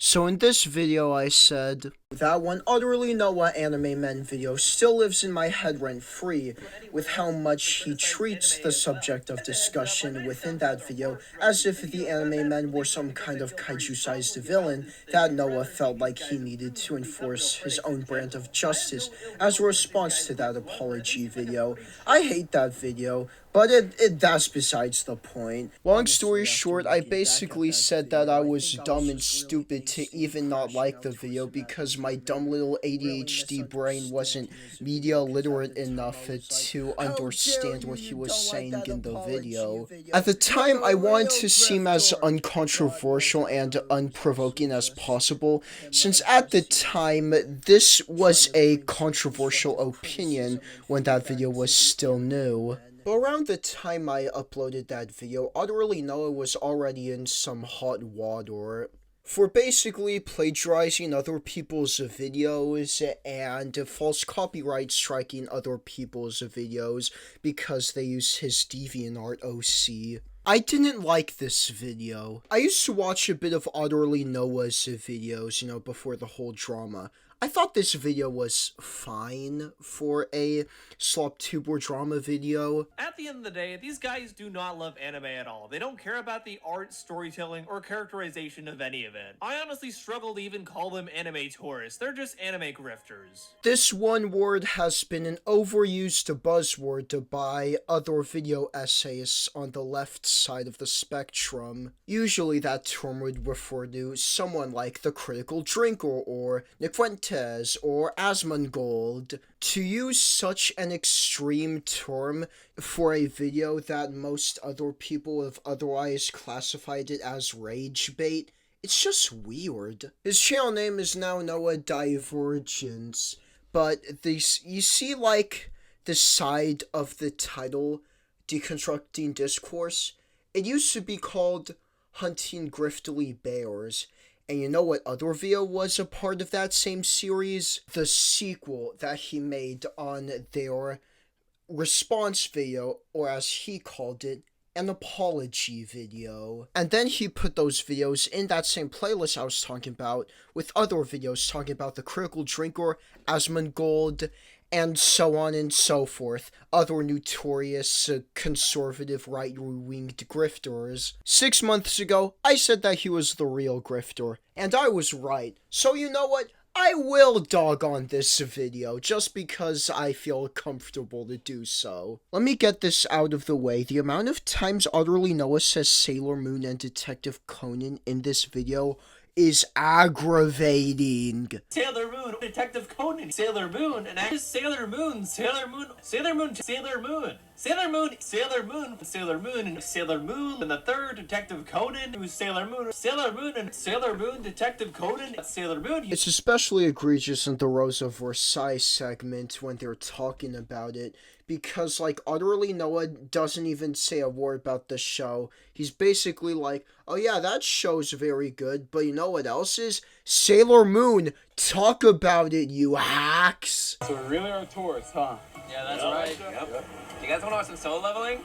So in this video I said that one Otterly Noah animemen video still lives in my head rent-free, with how much he treats the subject of discussion within that video as if the animemen were some kind of kaiju-sized villain that Noah felt like he needed to enforce his own brand of justice as a response to that apology video. I hate that video, but that's besides the point. Long story short, I basically said that I was dumb and stupid to even not like the video because my dumb little ADHD brain wasn't media literate enough to understand what he was saying in the video. At the time, I wanted to seem as uncontroversial and unprovoking as possible, since at the time, this was a controversial opinion when that video was still new. But around the time I uploaded that video, Otterly Noah was already in some hot water for basically plagiarizing other people's videos and false copyright striking other people's videos because they use his DeviantArt OC. I didn't like this video. I used to watch a bit of Otterly Noah's videos, before the whole drama. I thought this video was fine for a Sloptuber drama video. At the end of the day, these guys do not love anime at all. They don't care about the art, storytelling, or characterization of any of it. I honestly struggle to even call them anime tourists. They're just anime grifters. This one word has been an overused buzzword by other video essayists on the left side of the spectrum. Usually that term would refer to someone like The Critical Drinker or Nick Fuentes or Asmongold. To use such an extreme term for a video that most other people have otherwise classified it as rage bait, it's just weird. His channel name is now Noah Divergence, but you see the side of the title, Deconstructing Discourse? It used to be called Hunting Griftly Bears. And you know what other video was a part of that same series? The sequel that he made on their response video, or as he called it, an apology video. And then he put those videos in that same playlist I was talking about, with other videos talking about The Critical Drinker, Asmongold, and so on and so forth, other notorious conservative right-winged grifters. 6 months ago, I said that he was the real grifter, and I was right. So you know what? I will dog on this video, just because I feel comfortable to do so. Let me get this out of the way. The amount of times Otterly Noah says Sailor Moon and Detective Conan in this video is aggravating. Sailor Moon, Detective Conan, Sailor Moon, and Sailor Moon, Sailor Moon, Sailor Moon, Sailor Moon, Sailor Moon, Sailor Moon, Sailor Moon, and Sailor Moon, and the third Detective Conan, who's Sailor Moon, and Sailor Moon, Detective Conan, Sailor Moon. It's especially egregious in the Rose of Versailles segment when they're talking about it, because, Otterly Noah doesn't even say a word about the show. He's basically like, oh yeah, that show's very good, but you know what else is? Sailor Moon! Talk about it, you hacks! So we really are tourists, huh? Yeah, that's right. Yep. You guys want to watch some solo leveling?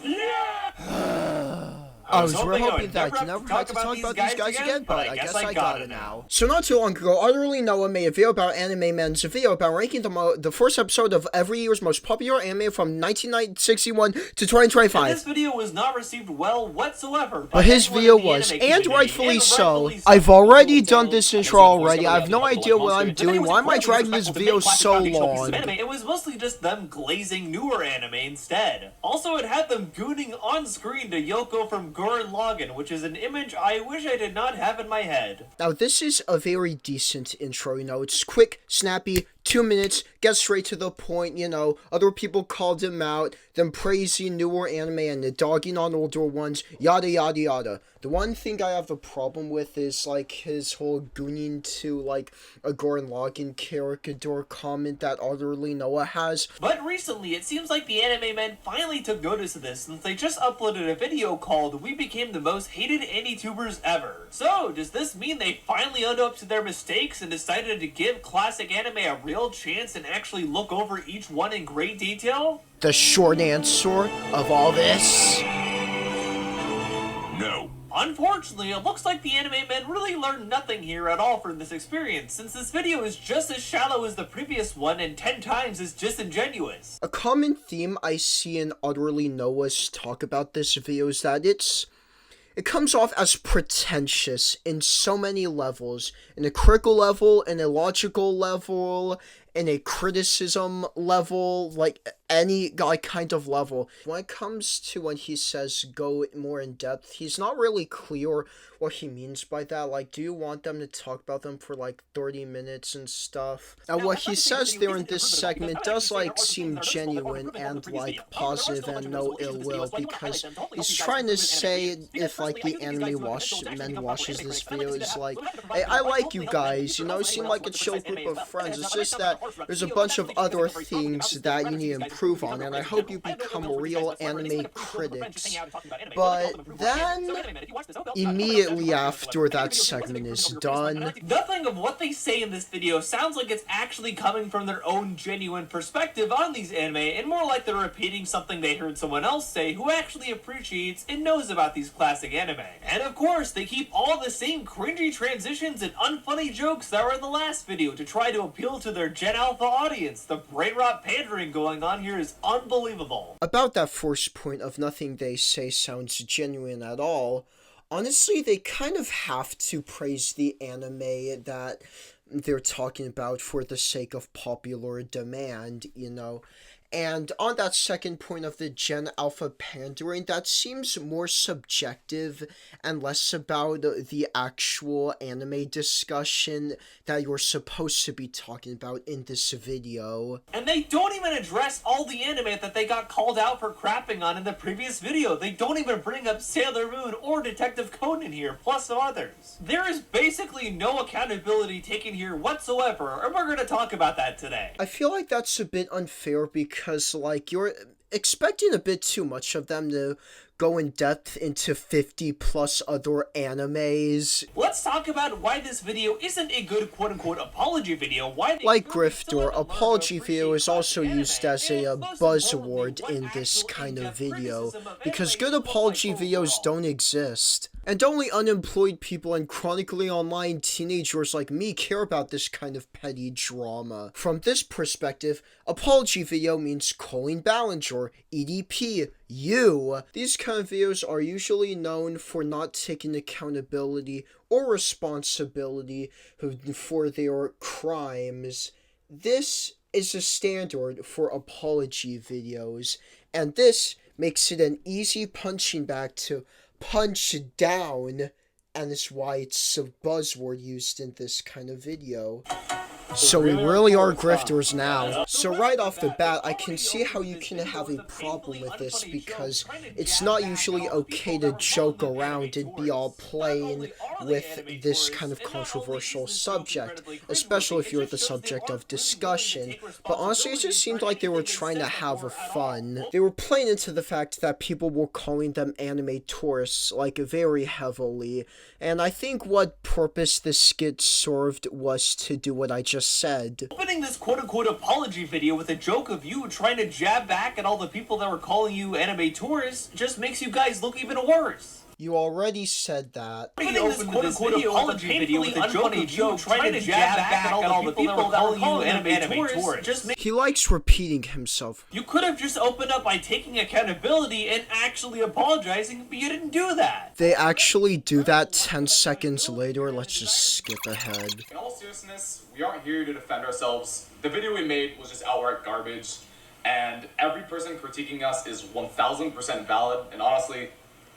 Yeah! I was hoping that I never had to talk about these guys again, but I guess I got it now. So not too long ago, Otterly Noah made a video about animemen's video about ranking the first episode of every year's most popular anime from 1961 to 2025. And this video was not received well whatsoever. But his video was, and rightfully so. I've already done this intro already. I have no idea what I'm doing. Why am I dragging this video so long? It was mostly just them glazing newer anime instead. Also, it had them gooning on screen to Yoko from Gurren Lagann, which is an image I wish I did not have in my head. Now, this is a very decent intro, it's quick, snappy, 2 minutes, get straight to the point, other people called him out, them praising newer anime and dogging on older ones, yada yada yada. The one thing I have a problem with is, his whole gooning to, a Gurren Lagann caricature comment that Otterly Noah has. But recently, it seems like the animemen finally took notice of this, since they just uploaded a video called We Became the Most Hated Anitubers Ever. So, does this mean they finally owned up to their mistakes and decided to give classic anime a real chance and actually look over each one in great detail? The short answer of all this? No. Unfortunately, it looks like the animemen really learned nothing here at all from this experience, since this video is just as shallow as the previous one and 10 times as disingenuous. A common theme I see in Otterly Noah's talk about this video is that it comes off as pretentious in so many levels. In a critical level, in a logical level, in a criticism level, like any kind of level. When it comes to when he says go more in depth, he's not really clear what he means by that. Like, do you want them to talk about them for like 30 minutes and stuff? And what he says there in this segment does like seem genuine and like positive and no ill will, because he's trying to say if like the anime men watches this video, is like, hey, I like you guys, you know, seem like a chill group of friends. It's just that there's a bunch of other things that you need to improve on, and I hope you become real anime critics. But then, immediately after that segment is done, nothing of what they say in this video sounds like it's actually coming from their own genuine perspective on these anime, and more like they're repeating something they heard someone else say who actually appreciates and knows about these classic anime. And of course, they keep all the same cringy transitions and unfunny jokes that were in the last video to try to appeal to their Gen Alpha audience. The brain rot pandering going on here is unbelievable. About that first point of nothing they say sounds genuine at all, honestly, they kind of have to praise the anime that they're talking about for the sake of popular demand, you know. And on that second point of the Gen Alpha pandering, that seems more subjective and less about the actual anime discussion that you're supposed to be talking about in this video. And they don't even address all the anime that they got called out for crapping on in the previous video. They don't even bring up Sailor Moon or Detective Conan here, plus some others. There is basically no accountability taken here whatsoever, and we're going to talk about that today. I feel like that's a bit unfair because, like, you're expecting a bit too much of them to go in depth into 50 plus other animes. Let's talk about why this video isn't a good quote-unquote apology video. Why they like Grifter, apology video is also used as a buzzword in this kind of video, because good apology videos don't exist. And only unemployed people and chronically online teenagers like me care about this kind of petty drama. From this perspective, apology video means Colleen Ballinger, EDP, you. These kind of videos are usually known for not taking accountability or responsibility for their crimes. This is a standard for apology videos, and this makes it an easy punching bag to punch down, and it's why it's a buzzword used in this kind of video. So we really are grifters now. So right off the bat, I can see how you can have a problem with this, because it's not usually okay to joke around and be all plain with this kind of controversial subject, especially if you're the subject of discussion. But honestly, it just seemed like they were trying to have fun. They were playing into the fact that people were calling them anime tourists, like, very heavily. And I think what purpose this skit served was to do what I just said. Opening this quote-unquote apology video with a joke of you trying to jab back at all the people that were calling you anime tourists just makes you guys look even worse. You already said that. Opening this quote-unquote apology video with a joke of you trying to jab back at all the people that were calling you anime tourists just makes... He likes repeating himself. You could have just opened up by taking accountability and actually apologizing, but you didn't do that. They actually do that 10 seconds later. Let's just skip ahead. In all seriousness, we aren't here to defend ourselves. The video we made was just outright garbage, and every person critiquing us is 1000% valid, and honestly,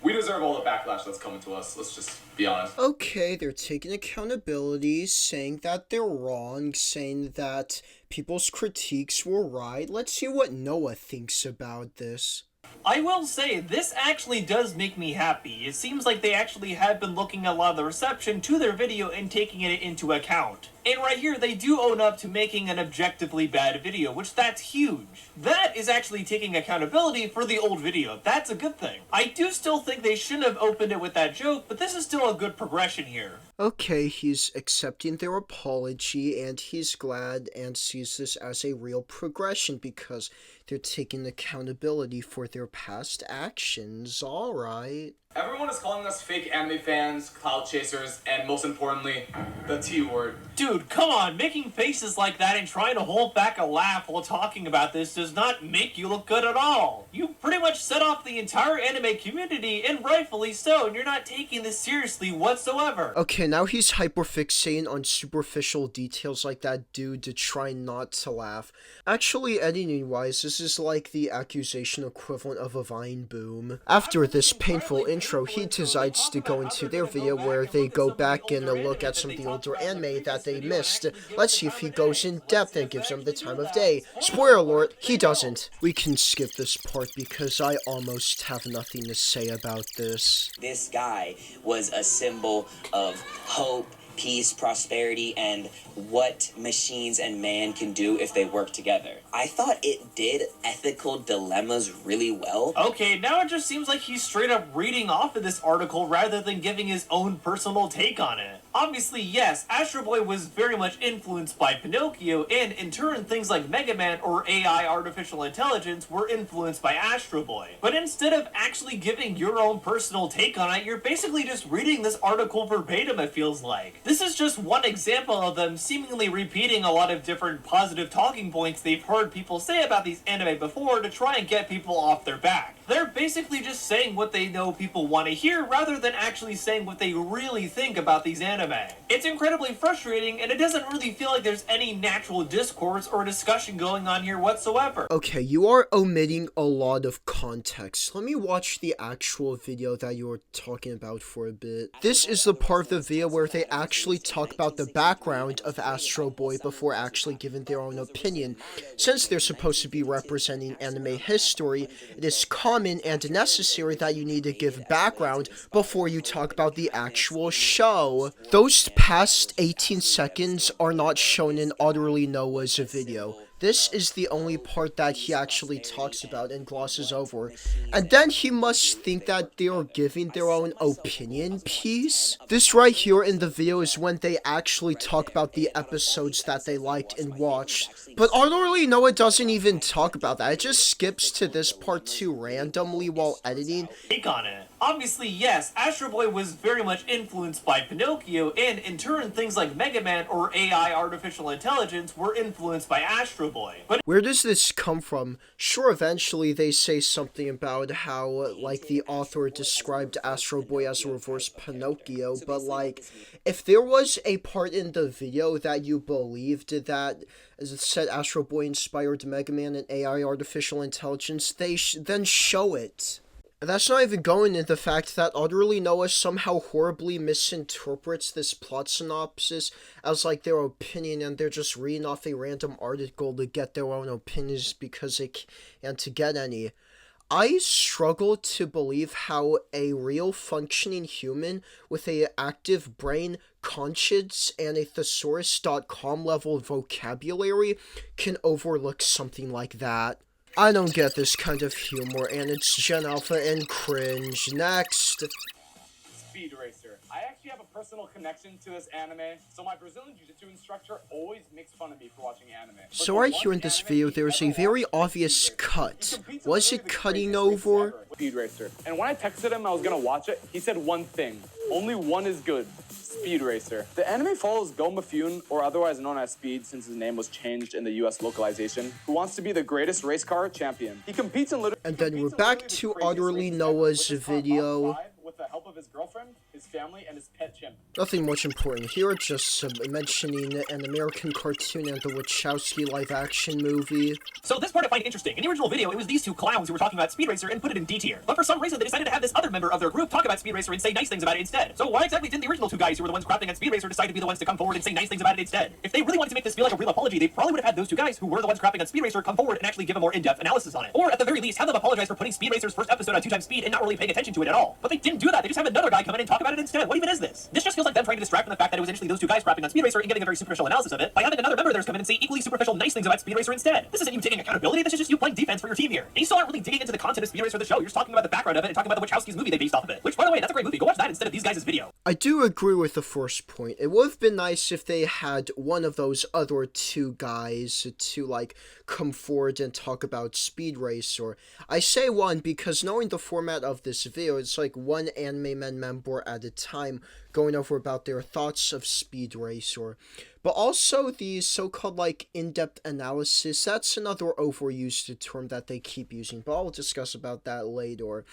we deserve all the backlash that's coming to us. Let's just be honest. Okay, they're taking accountability, saying that they're wrong, saying that people's critiques were right. Let's see what Noah thinks about this. I will say, this actually does make me happy. It seems like they actually have been looking at a lot of the reception to their video and taking it into account. And right here, they do own up to making an objectively bad video, which that's huge. That is actually taking accountability for the old video. That's a good thing. I do still think they shouldn't have opened it with that joke, but this is still a good progression here. Okay, he's accepting their apology, and he's glad and sees this as a real progression because they're taking accountability for their past actions. Alright. Everyone is calling us fake anime fans, cloud chasers, and most importantly, the T word. Dude, come on, making faces like that and trying to hold back a laugh while talking about this does not make you look good at all. You pretty much set off the entire anime community, and rightfully so, and you're not taking this seriously whatsoever. Okay, now he's hyperfixating on superficial details like that dude to try not to laugh. Actually, editing-wise, this is like the accusation equivalent of a Vine boom. After this painful intro, he decides to go into their video where they go back and look at some of the older anime that they missed. Let's see if he goes in depth and gives them the time of day. Spoiler alert, he doesn't. We can skip this part because I almost have nothing to say about this. This guy was a symbol of hope, peace, prosperity, and what machines and man can do if they work together. I thought it did ethical dilemmas really well. Okay, now it just seems like he's straight up reading off of this article rather than giving his own personal take on it. Obviously, yes, Astro Boy was very much influenced by Pinocchio, and in turn, things like Mega Man or AI artificial intelligence were influenced by Astro Boy. But instead of actually giving your own personal take on it, you're basically just reading this article verbatim, it feels like. This is just one example of them seemingly repeating a lot of different positive talking points they've heard people say about these anime before to try and get people off their back. They're basically just saying what they know people want to hear rather than actually saying what they really think about these anime. It's incredibly frustrating, and it doesn't really feel like there's any natural discourse or discussion going on here whatsoever. Okay, you are omitting a lot of context. Let me watch the actual video that you were talking about for a bit. This is the part of the video where they actually talk about the background of Astro Boy before actually giving their own opinion. Since they're supposed to be representing anime history, it is common and necessary that you need to give background before you talk about the actual show. Those past 18 seconds are not shown in Otterly Noah's video. This is the only part that he actually talks about and glosses over. And then he must think that they are giving their own opinion piece. This right here in the video is when they actually talk about the episodes that they liked and watched. But Otterly Noah doesn't even talk about that. It just skips to this part too randomly while editing. Take on it. Obviously, yes, Astro Boy was very much influenced by Pinocchio, and in turn, things like Mega Man or AI artificial intelligence were influenced by Astro Boy. But where does this come from? Sure, eventually they say something about how, like, the author described Astro Boy as a reverse Pinocchio, but, like, if there was a part in the video that you believed that, as it said, Astro Boy inspired Mega Man and AI artificial intelligence, they then show it. And that's not even going into the fact that Otterly Noah somehow horribly misinterprets this plot synopsis as like their opinion, and they're just reading off a random article to get their own opinions because they can't to get any. I struggle to believe how a real functioning human with a active brain, conscience, and a thesaurus.com level vocabulary can overlook something like that. I don't get this kind of humor, and it's Gen Alpha and cringe. Next. Speed Racer. I actually have a personal connection to this anime, so my Brazilian Jiu-Jitsu instructor always makes fun of me for watching anime. So right here in this video, there's a very obvious cut. Was it cutting over? Speed Racer. And when I texted him I was gonna watch it, he said one thing. Only one is good. Speed Racer. The anime follows Go Mifune, or otherwise known as Speed since his name was changed in the US localization, who wants to be the greatest race car champion. He competes in literally. And then we're back to Otterly Noah's video. With the help of his girlfriend, his family, and his pet chimp. Nothing much important here, just mentioning an American cartoon and the Wachowski live-action movie. So this part I find interesting. In the original video, it was these two clowns who were talking about Speed Racer and put it in D tier. But for some reason, they decided to have this other member of their group talk about Speed Racer and say nice things about it instead. So why exactly didn't the original two guys who were the ones crapping on Speed Racer decide to be the ones to come forward and say nice things about it instead? If they really wanted to make this feel like a real apology, they probably would have had those two guys who were the ones crapping on Speed Racer come forward and actually give a more in-depth analysis on it. Or at the very least, have them apologize for putting Speed Racer's first episode on 2x speed and not really paying attention to it at all. But they didn't do that. They just have another guy come in and talk about it it instead. What even is this? This just feels like them trying to distract from the fact that it was initially those two guys rapping on Speed Racer and getting a very superficial analysis of it by having another member of theirs come in and say equally superficial nice things about Speed Racer instead. This isn't you taking accountability, this is just you playing defense for your team here. And you still aren't really digging into the content of Speed Racer the show, you're just talking about the background of it and talking about the Wachowskis movie they based off of it. Which, by the way, that's a great movie. Go watch that instead of these guys' video. I do agree with the first point. It would have been nice if they had one of those other two guys to, like, come forward and talk about Speed Racer. I say one because knowing the format of this video, it's like one AnimeMen member at a time going over about their thoughts of Speed Racer. But also the so-called, like, in-depth analysis, that's another overused term that they keep using, but I'll discuss about that later.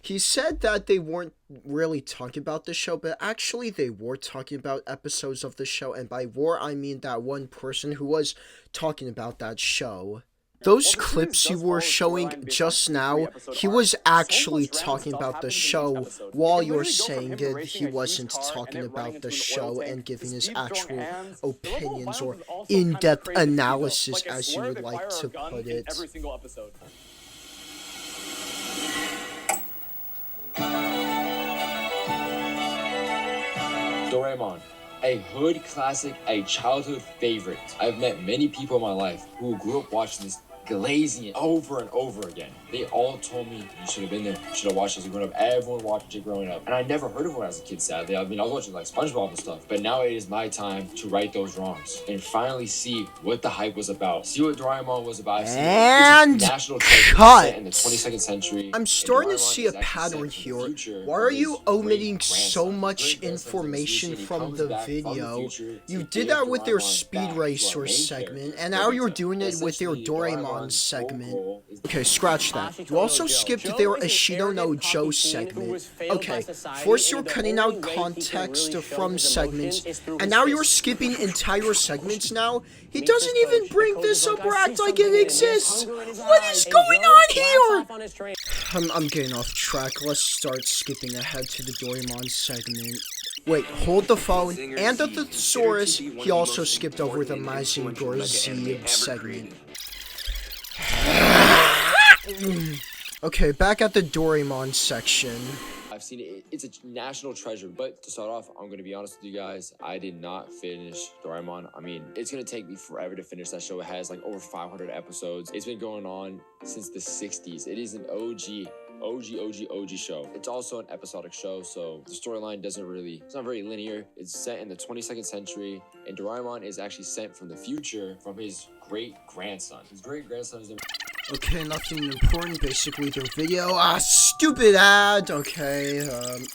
He said that they weren't really talking about the show, but actually they were talking about episodes of the show, and by were I mean that one person who was talking about that show. Those clips you were showing just now, he was actually talking about the show while you're saying it, he wasn't talking about the show and giving his actual opinions or in-depth analysis, as you would like to put it. Doraemon, a hood classic, a childhood favorite. I've met many people in my life who grew up watching this, glazing it over and over again. They all told me, you should have been there, you should have watched it as a grown up. Everyone watched it growing up. And I never heard of it when I was a kid, sadly. I mean, I was watching like SpongeBob and stuff. But now it is my time to right those wrongs and finally see what the hype was about. See what Doraemon was about. And national treasure cut! Set in the 22nd century. I'm starting to see a pattern here. Why are you omitting so much information from the video? You did that with your Speed Racer segment, and now you're doing it with your Doraemon segment. Okay, scratch that. You also skipped their Ashido no Joe segment. Okay, first you're cutting out context from segments, and now you're skipping entire segments now? He doesn't even bring this up or act like it exists! What is going on here? I'm getting off track. Let's start skipping ahead to the Doraemon segment. Wait, hold the phone. And the thesaurus, he also skipped over the Mazinger Z segment. Okay, back at the Doraemon section. I've seen it. It's a national treasure. But to start off, I'm going to be honest with you guys. I did not finish Doraemon. I mean, it's going to take me forever to finish that show. It has like over 500 episodes. It's been going on since the 60s. It is an OG show. It's also an episodic show, so the storyline it's not very linear. It's set in the 22nd century, and Doraemon is actually sent from the future from his great-grandson. His great-grandson is... Okay, nothing important, basically their video. Stupid ad! Okay,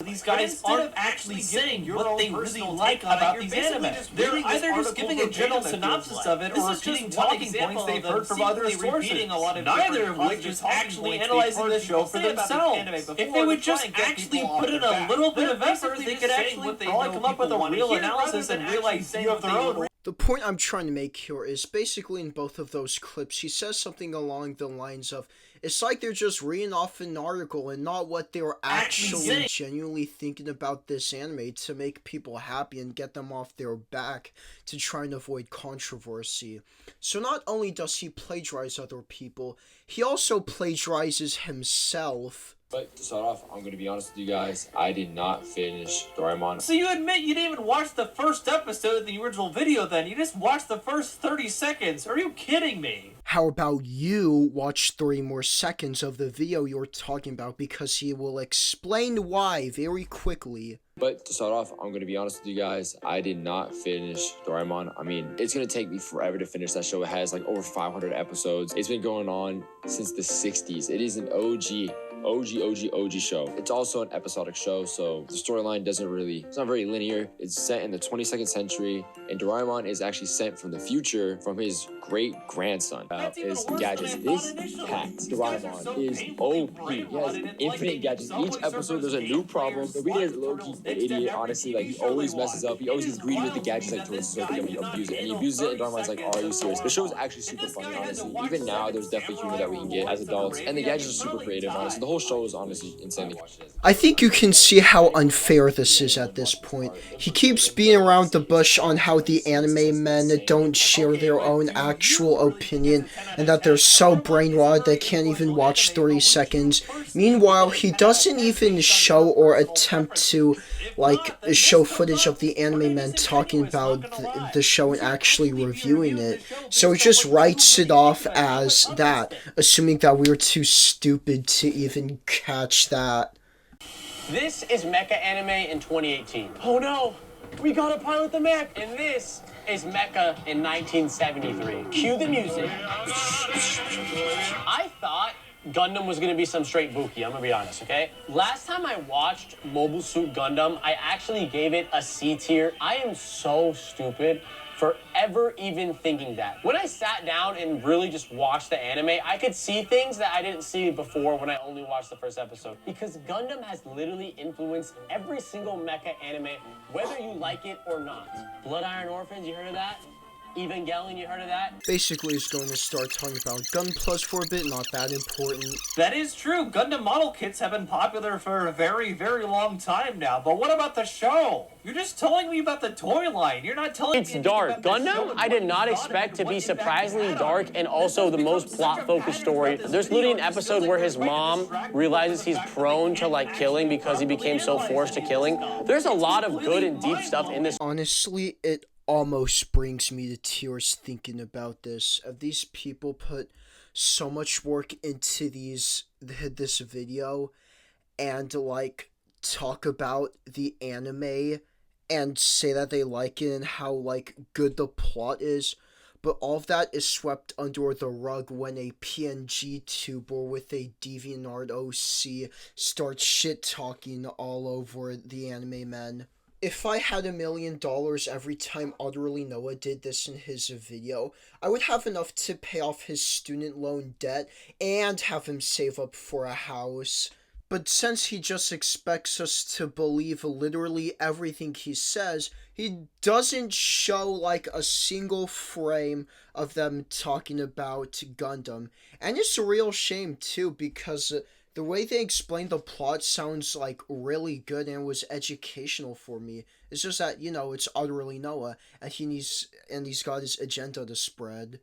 These guys aren't actually saying what they really like about these anime. They're either just giving a general synopsis of it or repeating talking points they've heard from other sources, neither of which is actually analyzing the show for themselves. If they would just actually put in a little bit of effort, they could actually probably come up with a real analysis and real idea of their own. the point I'm trying to make here is basically in both of those clips, he says something along the lines of, it's like they're just reading off an article and not what they were actually genuinely thinking about this anime to make people happy and get them off their back to try and avoid controversy. So not only does he plagiarize other people, he also plagiarizes himself. But to start off, I'm going to be honest with you guys, I did not finish Doraemon. So you admit you didn't even watch the first episode of the original video then? You just watched the first 30 seconds? Are you kidding me? How about you watch 3 more seconds of the video you're talking about, because he will explain why very quickly. But to start off, I'm going to be honest with you guys, I did not finish Doraemon. I mean, it's going to take me forever to finish that show. It has like over 500 episodes. It's been going on since the 60s. It is an OG show. It's also an episodic show, so the storyline it's not very linear. It's set in the 22nd century, and Doraemon is actually sent from the future from his great-grandson. Is gadgets. This cat, Doraemon, is OP. He has infinite gadgets. Each episode, there's a new problem. The reader is low-key an idiot, honestly. Like, he always messes up. He always gets greedy with the gadgets, like, towards the circle, and he abuses it. And he abuses it, and Doraemon's like, are you serious? The show is actually super funny, honestly. Even now, there's definitely humor that we can get as adults, and the gadgets are super creative, honestly. whole show is honestly insanely. I think you can see how unfair this is at this point. He keeps beating around the bush on how the anime men don't share their own actual opinion and that they're so brain rotted they can't even watch 30 seconds. Meanwhile, he doesn't even show or attempt to show footage of the anime men talking about the show and actually reviewing it. So he just writes it off as that, assuming that we were too stupid to even catch that. This is Mecha Anime in 2018. Oh no, we gotta pilot the mech. And this is Mecha in 1973. Cue the music. I thought Gundam was gonna be some straight Buki, I'm gonna be honest, okay? Last time I watched Mobile Suit Gundam, I actually gave it a C tier. I am so stupid for ever even thinking that. When I sat down and really just watched the anime, I could see things that I didn't see before when I only watched the first episode. Because Gundam has literally influenced every single mecha anime, whether you like it or not. Blood Iron Orphans, you heard of that? Evangelion, you heard of that? Basically, he's going to start talking about Gun Plus for a bit, not that important. That is true. Gundam model kits have been popular for a very, very long time now. But what about the show? You're just telling me about the toy line. You're not telling me It's dark. Gundam, I did not expect to be surprisingly dark and also the most plot-focused story. There's literally an episode where his mom realizes he's prone to killing because he became so forced to killing. There's a lot of good and deep stuff in this. Honestly, it almost brings me to tears thinking about this. These people put so much work into this video and talk about the anime and say that they like it and how good the plot is, but all of that is swept under the rug when a PNG tuber with a DeviantArt OC starts shit talking all over the anime men. If I had $1 million every time Otterly Noah did this in his video, I would have enough to pay off his student loan debt and have him save up for a house. But since he just expects us to believe literally everything he says, he doesn't show a single frame of them talking about Gundam. And it's a real shame too, because the way they explained the plot sounds really good and was educational for me. It's just that, it's Otterly Noah and he's got his agenda to spread.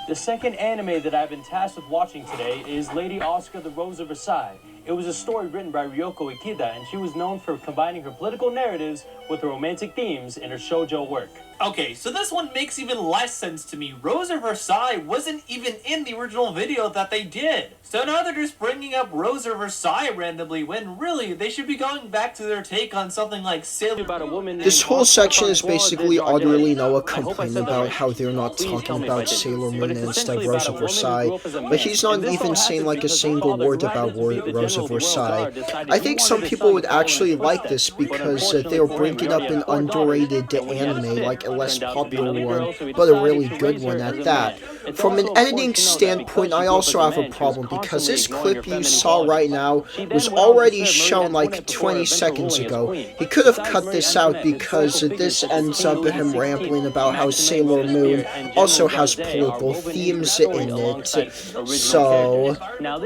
The second anime that I've been tasked with watching today is Lady Oscar the Rose of Versailles. It was a story written by Ryoko Ikeda, and she was known for combining her political narratives with the romantic themes in her shoujo work. Okay, so this one makes even less sense to me. Rose of Versailles wasn't even in the original video that they did. So now they're just bringing up Rose of Versailles randomly when really they should be going back to their take on something like Sailor Moon. This whole section is basically Otterly Noah complaining about how they're not talking about Sailor Moon and instead Rose of Versailles, but he's not even saying a single word about Rose of Versailles. I think some people would actually like this because they're bringing up an underrated anime, a less popular one, but a really good one at that. From an editing standpoint, I also have a problem because this clip you saw right now was already shown 20 seconds ago. He could have cut this out because this ends up him rambling about how Sailor Moon also has political themes in it. So,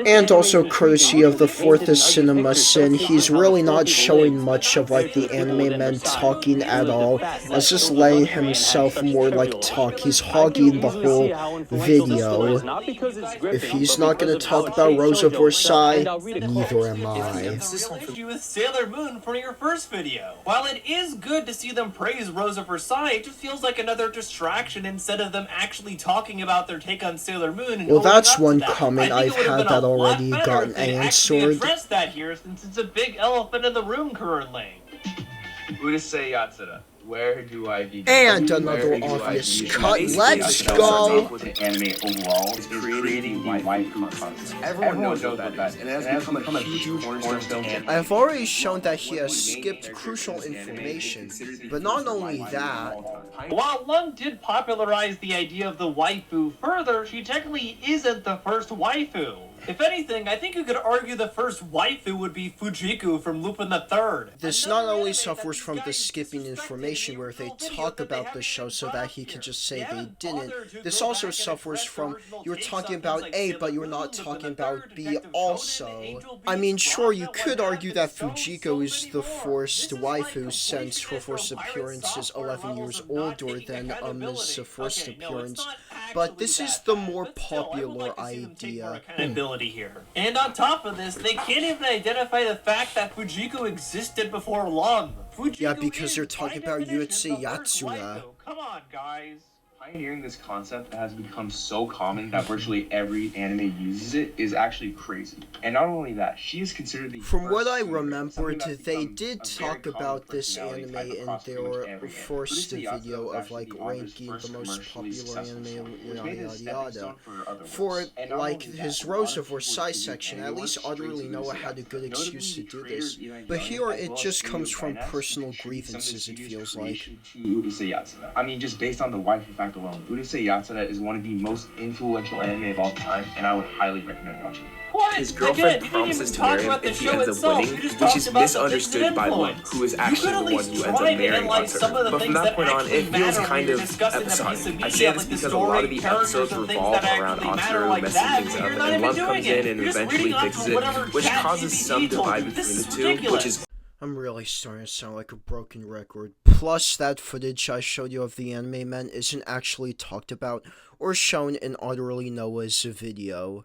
and also courtesy of the fourth cinema sin, he's really not showing much of the anime men talking at all. It's just letting himself more talk. He's hogging the whole video. If he's not gonna talk about Rose of Versailles, neither am I. With Sailor Moon for your first video. While it is good to see them praise Rose of Versailles, it just feels like another distraction instead of them actually talking about their take on Sailor Moon. And well, that's one comment I've had that already gotten answered. Address that here since it's a big elephant in the room currently. Urusei Yatsura. Where do I begin? And another obvious cut. Let's go! Anime overall is creating waifu content. Everyone knows that, and it has become a huge cornerstone. I have already shown that he has skipped crucial information, but not only that. While Lung did popularize the idea of the waifu further, she technically isn't the first waifu. If anything, I think you could argue the first waifu would be Fujiko from Lupin the Third. This not only suffers from the skipping information where they talk about the show so that he can just say they didn't. This also suffers from you're talking about A, but you're not talking about B also. I mean, sure, you could argue that Fujiko is the first waifu since her first appearance is 11 years older than Ami's first appearance, but this is the more popular idea. Here. And on top of this, they can't even identify the fact that Fujiko existed before Lum. Yeah, because you're talking about Yuichi Yatsura. Come on, guys. Pioneering this concept that has become so common that virtually every anime uses it is actually crazy. And not only that, she is considered the From what first I tutor, remember, something that's they become did a talk very about common this personality anime type in across pretty much their every first anime. video Urusei of Yatsura like was actually ranking the most commercially popular successful anime, song, which made it a yada stepping yada. stone for other For works. And not like only that, his a lot Rosa of people Versailles were section, taking at least anyone straight Otterly to Noah Urusei had a good Yatsura. excuse to Notably, do the this. creators, Eli But Young, here as it well as just Studio comes from Finance, personal contributed some of the grievances, it studio's feels like. creation to Urusei Yatsura. I mean, just based on the waifu fact alone, Urusei Yatsura is one of the most influential anime of all time, and I would highly recommend watching it. What? His girlfriend promises to marry him and he ends up winning, which is misunderstood by Lum, who is actually the one who ends up marrying Otterly. But from that point on, it feels kind of episodic. I say this because a lot of the episodes revolve around Otterly messing things up, and Lum comes in and eventually fixes it, which causes some divide between the two, which is I'm really starting to sound like a broken record. Plus, that footage I showed you of the animemen isn't actually talked about or shown in Otterly Noah's video.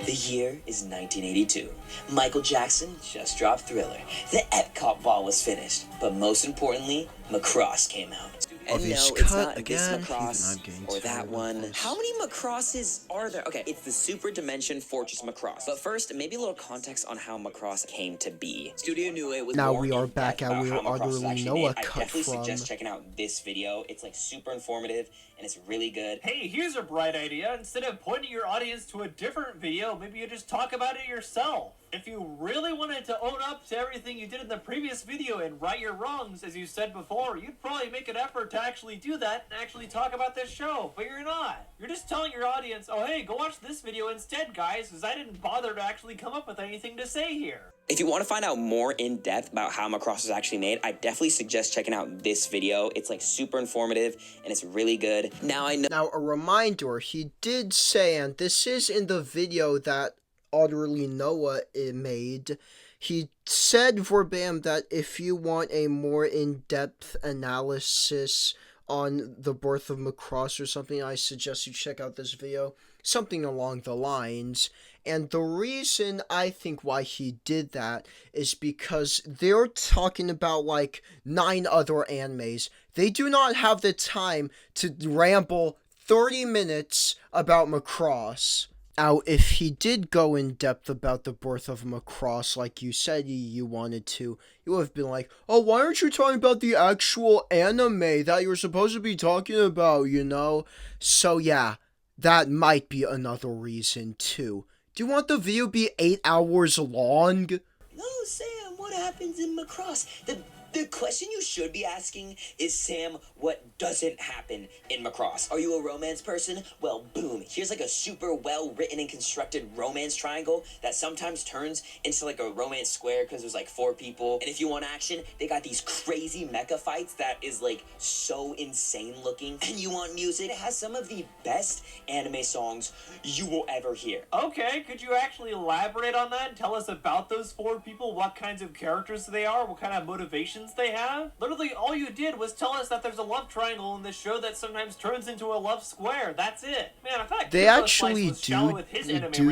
The year is 1982. Michael Jackson just dropped Thriller. The Epcot ball was finished. But most importantly, Macross came out. And Obvious no, it's cut not again. this Even Macross I'm getting or that tired of one. this. How many Macrosses are there? Okay, it's the Super Dimension Fortress Macross. But first, maybe a little context on how Macross came to be. Studio knew it was Now more we are in-depth back at about where how Macross was Otterly actually Noah made. I cut definitely from. suggest checking out this video. It's like super informative and it's really good. Hey, here's a bright idea. Instead of pointing your audience to a different video, maybe you just talk about it yourself. If you really wanted to own up to everything you did in the previous video and right your wrongs, as you said before, you'd probably make an effort to actually do that and actually talk about this show, but you're not. You're just telling your audience, oh hey, go watch this video instead, guys, because I didn't bother to actually come up with anything to say here. If you want to find out more in depth about how Macross was actually made, I definitely suggest checking out this video. It's like super informative and it's really good. Now I know. Now, a reminder, he did say, and this is in the video that Otterly Noah made, he said verbatim that if you want a more in-depth analysis on the birth of Macross or something, I suggest you check out this video. Something along the lines. And the reason I think why he did that is because they're talking about like 9 other animes. They do not have the time to ramble 30 minutes about Macross. Now, if he did go in depth about the birth of Macross, like you said you wanted to, you would have been like, oh, why aren't you talking about the actual anime that you're supposed to be talking about, you know? So yeah, that might be another reason too. Do you want the video to be 8 hours long? No, Sam, what happens in Macross? The question you should be asking is, Sam, what doesn't happen in Macross? Are you a romance person? Well, boom, here's like a super well-written and constructed romance triangle that sometimes turns into like a romance square because there's like 4 people. And if you want action, they got these crazy mecha fights that is like so insane looking. And you want music? It has some of the best anime songs you will ever hear. Okay, could you actually elaborate on that and tell us about those 4 people, what kinds of characters they are, what kind of motivations they have? Literally, all you did was tell us that there's a love triangle in this show that sometimes turns into a love square. That's it. Man, I thought They actually do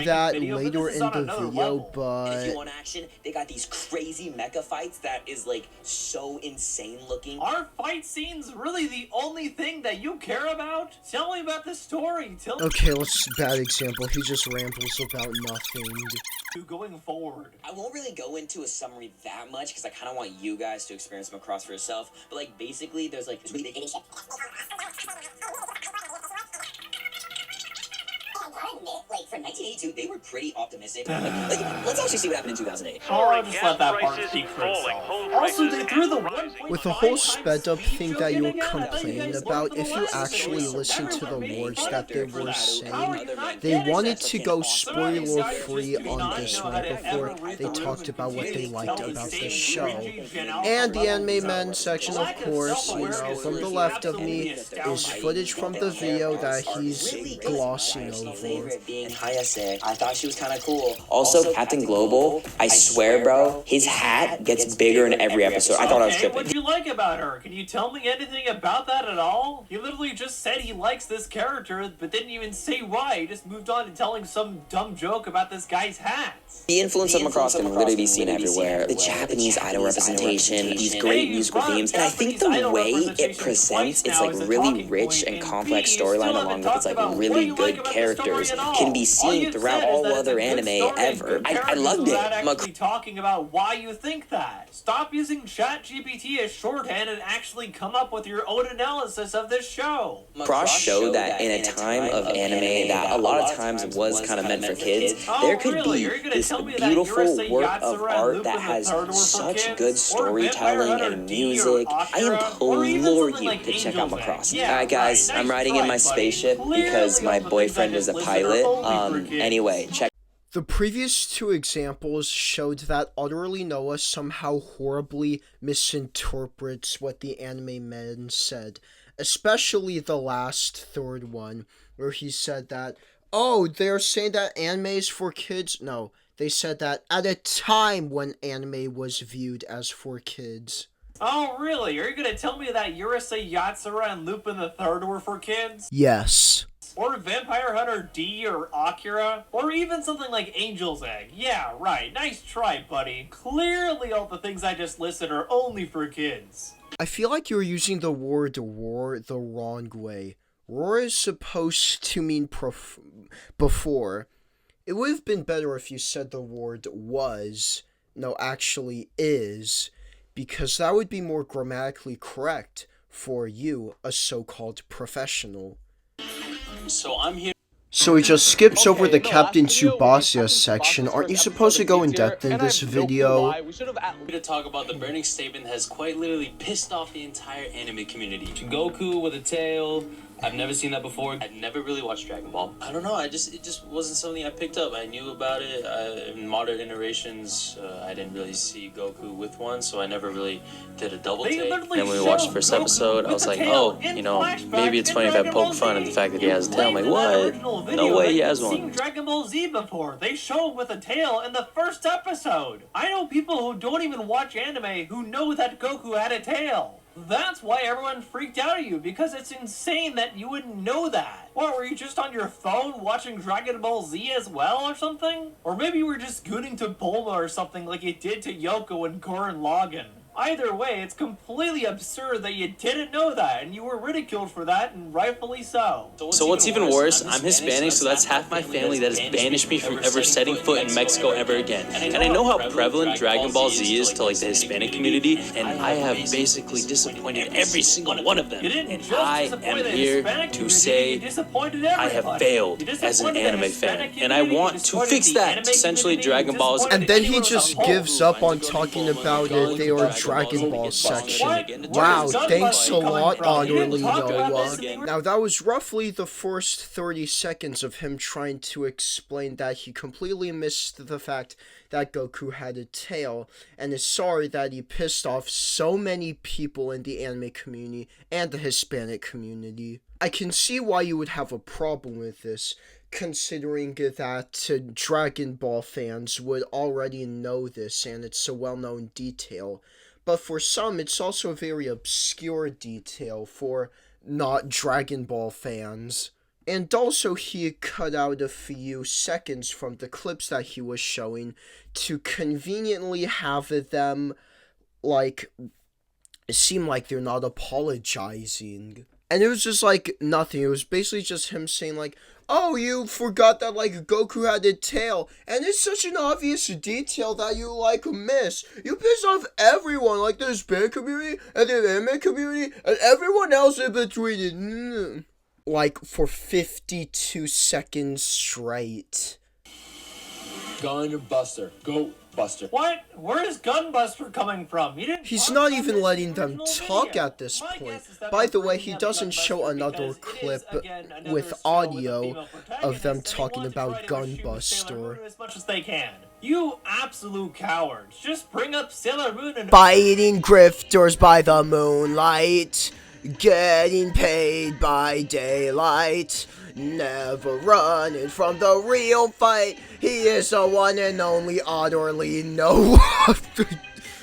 that later in the video, but... And if you want action, they got these crazy mecha fights that is like so insane looking. Are fight scenes really the only thing that you care about? Tell me about the story. Okay, bad example. He just rambles about nothing. Going forward. I won't really go into a summary that much because I kind of want you guys to experience Macross for yourself. But like basically, there's like this really big admit, like, for 1982, they were pretty optimistic. Like, let's actually see what happened in 2008. I'll just let that part speak for itself. Also, they threw the 1.5 With the whole sped up speed thing joke that in you were again. I thought you complaining guys about, learned if from you the last actually episode. listen to the Everyone made words fun that of they you for were that. How are saying, you not they getting wanted it? to go Some of these spoiler guys free just do on not this know how right to before ever read they the room talked and about what they continue to liked tell the about the same show. cringy Gen Alpha And the level AnimeMen stuff. section, of Lack of course, you know, self-awareness from the is left of me, absolutely is astounding. footage from the video that he's Really good. glossing Personal over. favorite being Hayase. I thought she was kind of cool. Also, Captain Global, I swear, bro, his hat gets bigger in every episode. I thought I was tripping. What'd you like about her? Can you tell me anything about that at all? He literally just said he likes this character, but didn't even say why. He just moved on to telling some dumb joke about this guy's hat. The influence of Macross can literally be seen everywhere. The Japanese idol representation, these great musical themes, and I think the way it presents its like really rich and complex storyline along with its like really good characters can be seen throughout all other anime ever. I loved it. Actually talking about why you think that. Stop using ChatGPT as shorthand and actually come up with your own analysis of this show. Macross showed that in a time of anime that a lot of times was kind of meant for kids, there could be this beautiful work of art that has such good storytelling and music. I implore you to check out Macross. Alright guys, I'm riding in my spaceship because my boyfriend is a pilot. Anyway, check. The previous two examples showed that Otterly Noah somehow horribly misinterprets what the AnimeMen said, especially the last third one, where he said that, oh, they're saying that anime is for kids? No, they said that at a time when anime was viewed as for kids. Oh, really? Are you gonna tell me that Urusei Yatsura and Lupin the Third were for kids? Yes. Or Vampire Hunter D or Akira? Or even something like Angel's Egg? Yeah, right. Nice try, buddy. Clearly all the things I just listed are only for kids. I feel like you're using the word roar the wrong way. Roar is supposed to mean before. It would have been better if you said the word was, no, actually is, because that would be more grammatically correct for you, a so-called professional. So I'm here. So he just skips over the Captain Tsubasa section. Aren't you supposed to go in depth in this video? We should have to talk about the burning statement that has quite literally pissed off the entire anime community. Goku with a tail. I've never seen that before. I'd never really watched Dragon Ball. I don't know. It just wasn't something I picked up. I knew about it in modern iterations. I didn't really see Goku with one, so I never really did a double take. And when we watched the first episode, I was like, oh, you know, maybe it's funny if I poke fun at the fact that he has a tail. I'm like, what? No way he has one. I've seen Dragon Ball Z before. They show him with a tail in the first episode. I know people who don't even watch anime who know that Goku had a tail. That's why everyone freaked out at you, because it's insane that you wouldn't know that. What, were you just on your phone watching Dragon Ball Z as well or something? Or maybe you were just gooning to Bulma or something like you did to Yoko and Gurren Lagann. Either way, it's completely absurd that you didn't know that, and you were ridiculed for that, and rightfully so. So what's even worse, I'm Hispanic, so that's half my family that has banished me from ever setting foot in Mexico ever again. And I know how prevalent Dragon Ball Z is to like the Hispanic community, and I have basically disappointed every single one of them. And I am here to say I have failed as an anime fan, and I want to fix that. Essentially, Dragon Ball Z. And then he just gives up on talking about it. They are Dragon Ball section. Wow, thanks a lot, Otterly Noah. Now that was roughly the first 30 seconds of him trying to explain that he completely missed the fact that Goku had a tail, and is sorry that he pissed off so many people in the anime community and the Hispanic community. I can see why you would have a problem with this, considering that Dragon Ball fans would already know this and it's a well-known detail. But for some, it's also a very obscure detail for not Dragon Ball fans. And also, he cut out a few seconds from the clips that he was showing to conveniently have them, seem like they're not apologizing. And it was just, nothing. It was basically just him saying, oh, you forgot that, Goku had a tail. And it's such an obvious detail that you, miss. You piss off everyone, the Hispanic community, and the anime community, and everyone else in between. like for 52 seconds straight. Gunbuster. Go Buster. What? Where is Gunbuster coming from? He's not even letting them talk at this point. By the way, he doesn't show another clip with audio of them talking about Gunbuster. As much as they can. You absolute cowards. Just bring up Sailor Moon and fighting grifters by the moonlight, getting paid by daylight, never running from the real fight. He is the one and only Otterly Noah.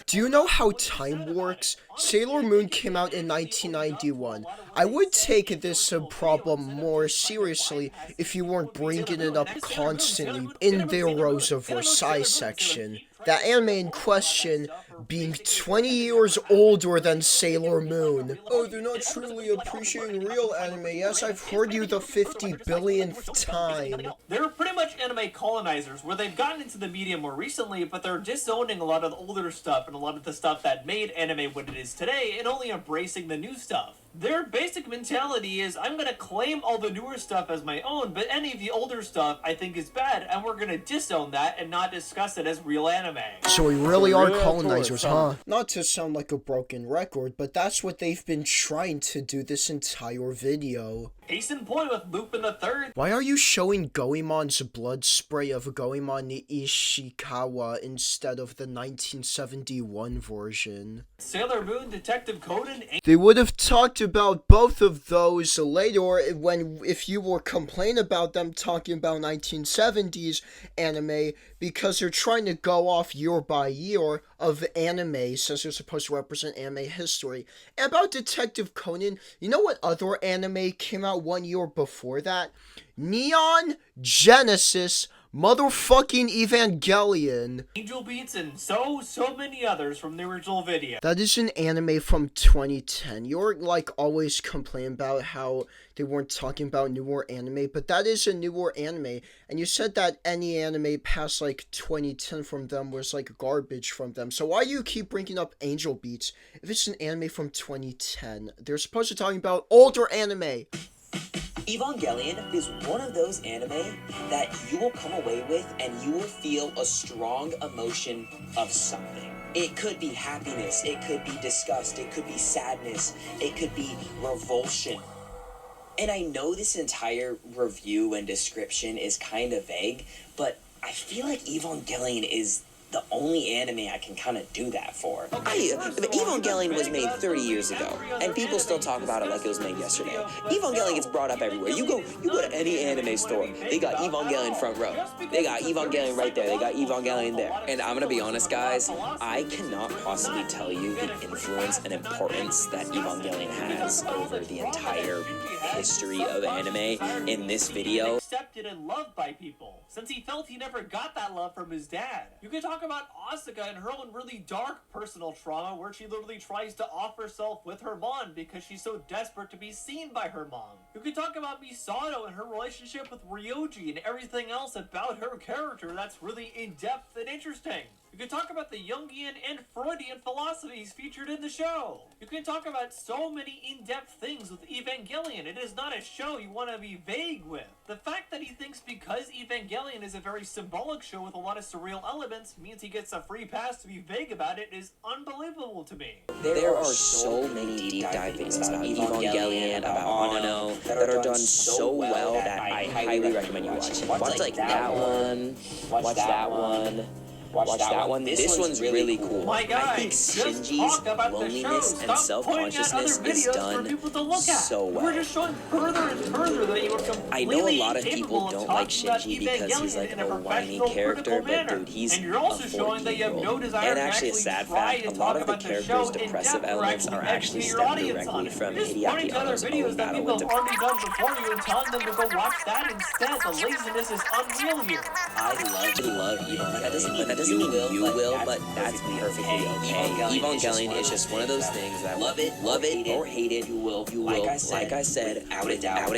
Do you know how time works? Sailor Moon came out in 1991. I would take this problem more seriously if you weren't bringing it up constantly in the Rose of Versailles section. That anime in question being 20 years older than Sailor Moon. Oh, they're not truly appreciating real anime. Yes, I've heard you the 50 billionth time. They're pretty much anime colonizers, where they've gotten into the medium more recently, but they're disowning a lot of the older stuff and a lot of the stuff that made anime what it is today, and only embracing the new stuff. Their basic mentality is, I'm gonna claim all the newer stuff as my own, but any of the older stuff I think is bad, and we're gonna disown that and not discuss it as real anime. So we really are colonizers, huh? Not to sound like a broken record, but that's what they've been trying to do this entire video. Case in point with Lupin the Third. Why are you showing Goemon's blood spray of Goemon Ishikawa instead of the 1971 version? Sailor Moon, Detective Conan. They would have talked about both of those later if you were complaining about them talking about 1970s anime, because they're trying to go off year by year of anime since they're supposed to represent anime history. And about Detective Conan, you know what other anime came out 1 year before that? Neon Genesis motherfucking Evangelion. Angel Beats and so many others from the original video. That is an anime from 2010. You're like always complaining about how they weren't talking about newer anime, but that is a newer anime. And you said that any anime past like 2010 from them was like garbage from them. So why do you keep bringing up Angel Beats if it's an anime from 2010? They're supposed to be talking about older anime. Evangelion is one of those anime that you will come away with and you will feel a strong emotion of something. It could be happiness, it could be disgust, it could be sadness, it could be revulsion. And I know this entire review and description is kind of vague, but I feel like Evangelion is the only anime I can kind of do that for. Evangelion was made 30 years ago, and people still talk about it like it was made yesterday. Evangelion gets brought up everywhere. You go to any anime store, they got Evangelion front row. They got Evangelion right there. They got Evangelion there. And I'm gonna be honest, guys, I cannot possibly tell you the influence and importance that Evangelion has over the entire history of anime in this video. Accepted and loved by people, since he felt he never got that love from his dad. You can talk about Asuka and her own really dark personal trauma, where she literally tries to off herself with her mom because she's so desperate to be seen by her mom. You can talk about Misato and her relationship with Ryoji and everything else about her character that's really in-depth and interesting. You can talk about the Jungian and Freudian philosophies featured in the show. You can talk about so many in-depth things with Evangelion. It is not a show you want to be vague with. The fact that he thinks because Evangelion is a very symbolic show with a lot of surreal elements means he gets a free pass to be vague about it is unbelievable to me. There are so many deep dive videos about Evangelion, about Ano, that are done so well that I highly recommend you watch. Watch like that one, watch that one. Watch that one. This one's really cool. My guy, I think Shinji's loneliness and self-consciousness is done so well. We're just showing further and further that you are completely I know a lot of people don't like Shinji because he's like a whiny character, but dude, he's a 14-year-old. And actually a sad fact, a lot of the character's depressive elements are actually stemmed directly from Hideaki Anno's own battle with depression. Already done before you and telling them to go watch that instead. The laziness is unreal here. I love Evangelion, but that doesn't mean you will, but that's perfectly okay. Evangelion is just one of those things that love it or hate it, you will. Like I said, out of doubt,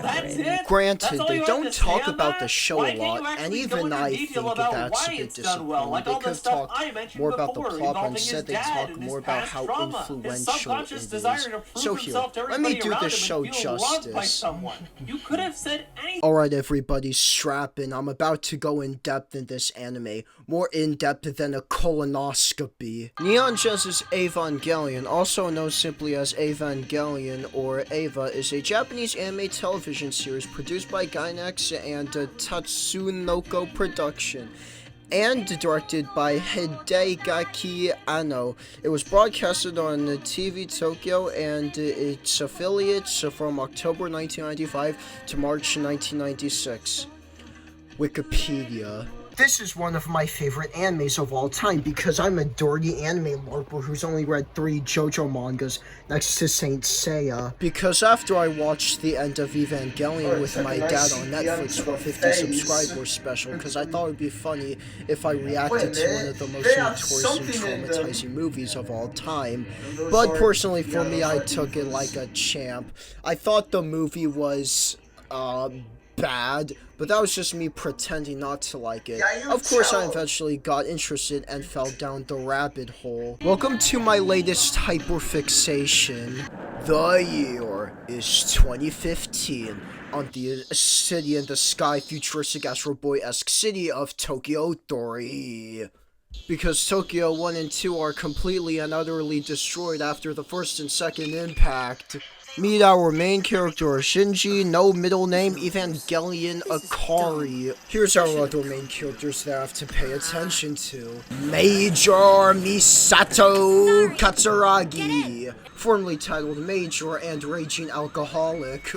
That's it? Granted, That's they all don't you talk have to about say the on show that? a Why can't you lot, and actually even go into I detail think about that's why a bit it's done well, disappointing. like They all the could have stuff talked I mentioned more about the before, plot, but involving his instead they dad talk and more his about past how trauma, his influential subconscious it desire is. to prove So here, himself to let me everybody do around the him show and feel loved by justice. someone. You could have said anything. Alright everybody, strap in. I'm about to go in depth in this anime. More in depth than a colonoscopy. Neon Genesis Evangelion, also known simply as Evangelion or Eva, is a Japanese anime television series produced by Gainax and Tatsunoko Production, and directed by Hideaki Anno. It was broadcasted on TV Tokyo and its affiliates from October 1995 to March 1996. Wikipedia. This is one of my favorite animes of all time because I'm a dirty anime larper who's only read 3 JoJo mangas next to Saint Seiya. Because after I watched the end of Evangelion with my dad on Netflix for 50 subscribers special, because I thought it would be funny if I reacted to one of the most notoriously traumatizing movies of all time. But personally for me, I took it like a champ. I thought the movie was, bad, but that was just me pretending not to like it. Of course, I eventually got interested and fell down the rabbit hole. Welcome to my latest hyperfixation. The year is 2015 on the city in the sky futuristic Astro Boy-esque city of Tokyo Tori. Because Tokyo 1 and 2 are completely and utterly destroyed after the first and second impact. Meet our main character, Shinji, no middle name, Evangelion Akari. Here's our other main characters that I have to pay attention to. Major Misato Katsuragi, formerly titled Major and Raging Alcoholic,